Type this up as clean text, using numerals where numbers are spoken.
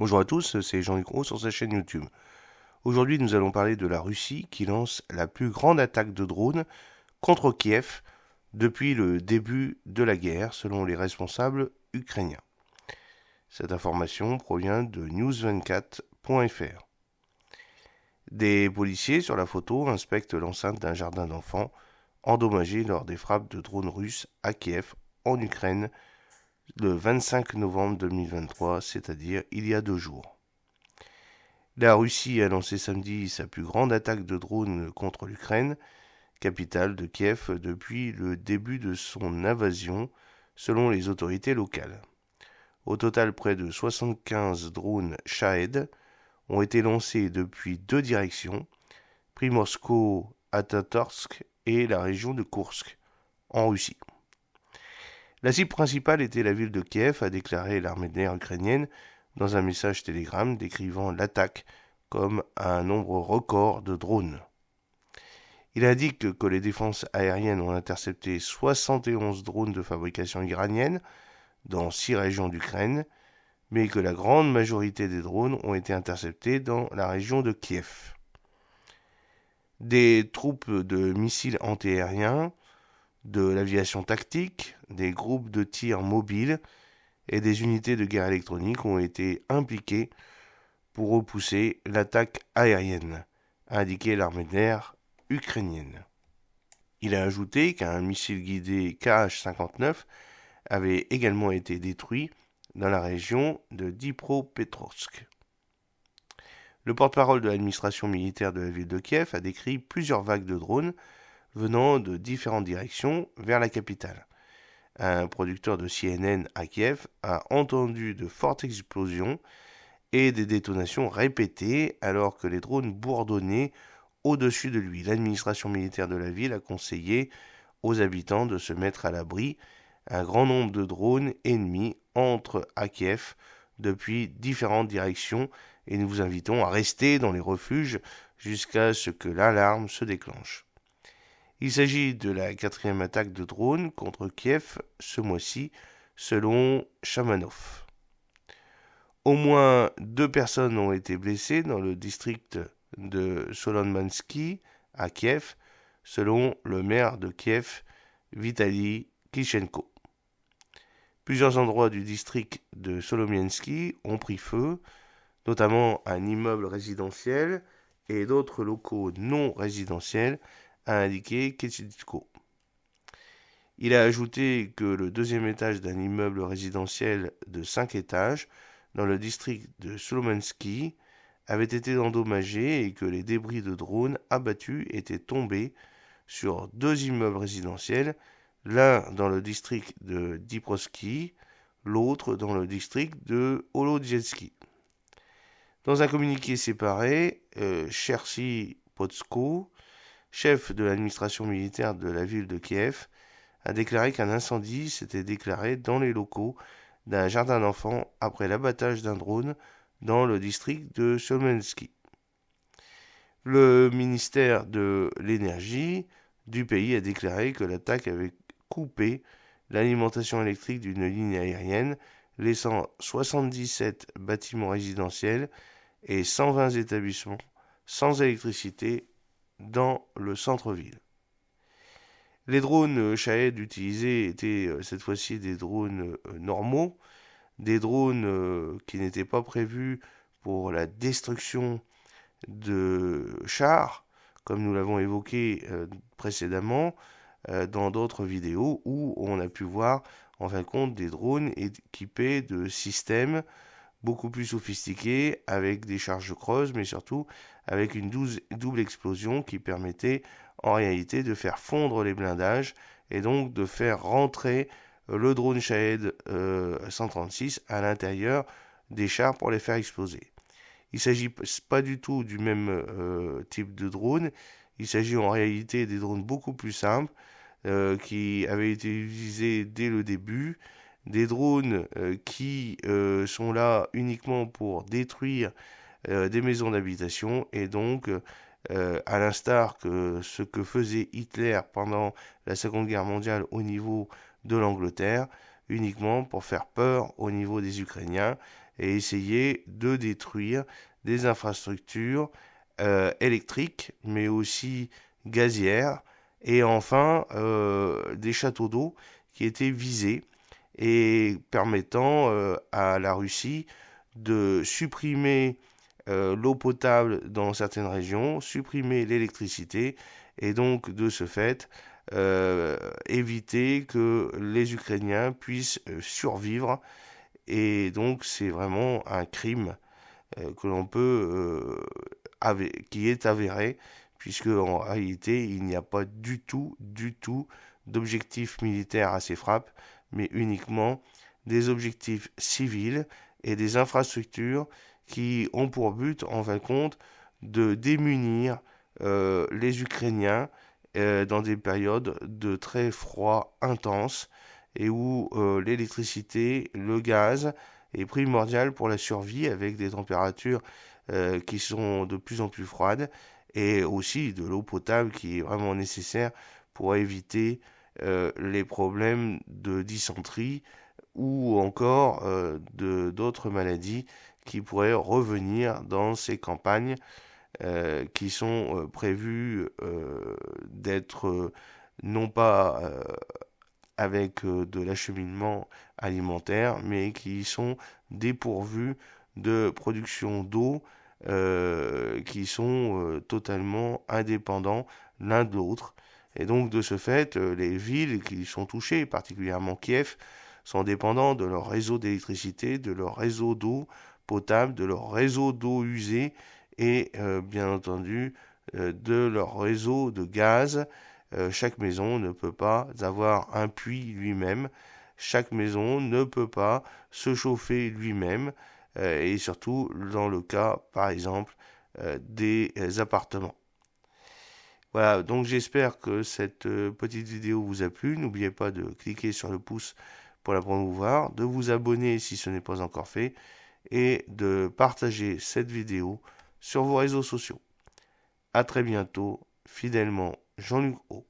Bonjour à tous, c'est Jean-Luc Roux sur sa chaîne YouTube. Aujourd'hui, nous allons parler de la Russie qui lance la plus grande attaque de drones contre Kiev depuis le début de la guerre, selon les responsables ukrainiens. Cette information provient de news24.fr. Des policiers sur la photo inspectent l'enceinte d'un jardin d'enfants endommagé lors des frappes de drones russes à Kiev, en Ukraine, le 25 novembre 2023, c'est-à-dire il y a 2 jours. La Russie a lancé samedi sa plus grande attaque de drones contre l'Ukraine, capitale de Kiev, depuis le début de son invasion, selon les autorités locales. Au total, près de 75 drones Shahed ont été lancés depuis 2 directions, Primorsko-Atatorsk et la région de Koursk, en Russie. La cible principale était la ville de Kiev, a déclaré l'armée de l'air ukrainienne dans un message Telegram décrivant l'attaque comme un nombre record de drones. Il indique que les défenses aériennes ont intercepté 71 drones de fabrication iranienne dans 6 régions d'Ukraine, mais que la grande majorité des drones ont été interceptés dans la région de Kiev. Des troupes de missiles antiaériens, de l'aviation tactique, des groupes de tir mobiles et des unités de guerre électronique ont été impliqués pour repousser l'attaque aérienne, a indiqué l'armée de l'air ukrainienne. Il a ajouté qu'un missile guidé Kh-59 avait également été détruit dans la région de Dnipropetrovsk. Le porte-parole de l'administration militaire de la ville de Kiev a décrit plusieurs vagues de drones venant de différentes directions vers la capitale. Un producteur de CNN à Kiev a entendu de fortes explosions et des détonations répétées alors que les drones bourdonnaient au-dessus de lui. L'administration militaire de la ville a conseillé aux habitants de se mettre à l'abri. Un grand nombre de drones ennemis entrent à Kiev depuis différentes directions et nous vous invitons à rester dans les refuges jusqu'à ce que l'alarme se déclenche. Il s'agit de la 4e attaque de drones contre Kiev ce mois-ci, selon Shamanov. Au moins 2 personnes ont été blessées dans le district de Solomansky à Kiev, selon le maire de Kiev, Vitaly Klitschko. Plusieurs endroits du district de Solomiansky ont pris feu, notamment un immeuble résidentiel et d'autres locaux non résidentiels, a indiqué Klitschko. Il a ajouté que le 2e étage d'un immeuble résidentiel de 5 étages dans le district de Solomansky avait été endommagé et que les débris de drones abattus étaient tombés sur 2 immeubles résidentiels, l'un dans le district de Dniprovsky, l'autre dans le district de Holodietsky. Dans un communiqué séparé, Chersi Potsko, chef de l'administration militaire de la ville de Kiev, a déclaré qu'un incendie s'était déclaré dans les locaux d'un jardin d'enfants après l'abattage d'un drone dans le district de Solomansky. Le ministère de l'énergie du pays a déclaré que l'attaque avait coupé l'alimentation électrique d'une ligne aérienne, laissant 77 bâtiments résidentiels et 120 établissements sans électricité dans le centre-ville. Les drones Shahed utilisés étaient cette fois-ci des drones normaux, des drones qui n'étaient pas prévus pour la destruction de chars, comme nous l'avons évoqué précédemment dans d'autres vidéos où on a pu voir en fin de compte des drones équipés de systèmes beaucoup plus sophistiqués avec des charges creuses, mais surtout avec une double explosion qui permettait en réalité de faire fondre les blindages et donc de faire rentrer le drone Shahed 136 à l'intérieur des chars pour les faire exploser. Il ne s'agit pas du tout du même type de drone, il s'agit en réalité des drones beaucoup plus simples qui avaient été utilisés dès le début, des drones qui sont là uniquement pour détruire des maisons d'habitation et donc à l'instar que ce que faisait Hitler pendant la Seconde Guerre mondiale au niveau de l'Angleterre, uniquement pour faire peur au niveau des Ukrainiens et essayer de détruire des infrastructures électriques, mais aussi gazières, et enfin des châteaux d'eau qui étaient visés et permettant à la Russie de supprimer l'eau potable dans certaines régions, supprimer l'électricité et donc de ce fait éviter que les Ukrainiens puissent survivre. Et donc c'est vraiment un crime que l'on peut qui est avéré, puisque en réalité il n'y a pas du tout d'objectif militaire à ces frappes, mais uniquement des objectifs civils et des infrastructures qui ont pour but, en fin de compte, de démunir les Ukrainiens dans des périodes de très froid intense et où l'électricité, le gaz est primordial pour la survie avec des températures qui sont de plus en plus froides et aussi de l'eau potable qui est vraiment nécessaire pour éviter les problèmes de dysenterie ou encore d'autres maladies qui pourraient revenir dans ces campagnes qui sont prévues d'être non pas avec de l'acheminement alimentaire, mais qui sont dépourvues de production d'eau, qui sont totalement indépendants l'un de l'autre. Et donc de ce fait, les villes qui sont touchées, particulièrement Kiev, sont dépendants de leur réseau d'électricité, de leur réseau d'eau potable, de leur réseau d'eau usée et bien entendu de leur réseau de gaz. Chaque maison ne peut pas avoir un puits lui-même. Chaque maison ne peut pas se chauffer lui-même. Et surtout dans le cas, par exemple, des appartements. Voilà, donc j'espère que cette petite vidéo vous a plu. N'oubliez pas de cliquer sur le pouce pour la promouvoir, de vous abonner si ce n'est pas encore fait, et de partager cette vidéo sur vos réseaux sociaux. À très bientôt, fidèlement, Jean-Luc O.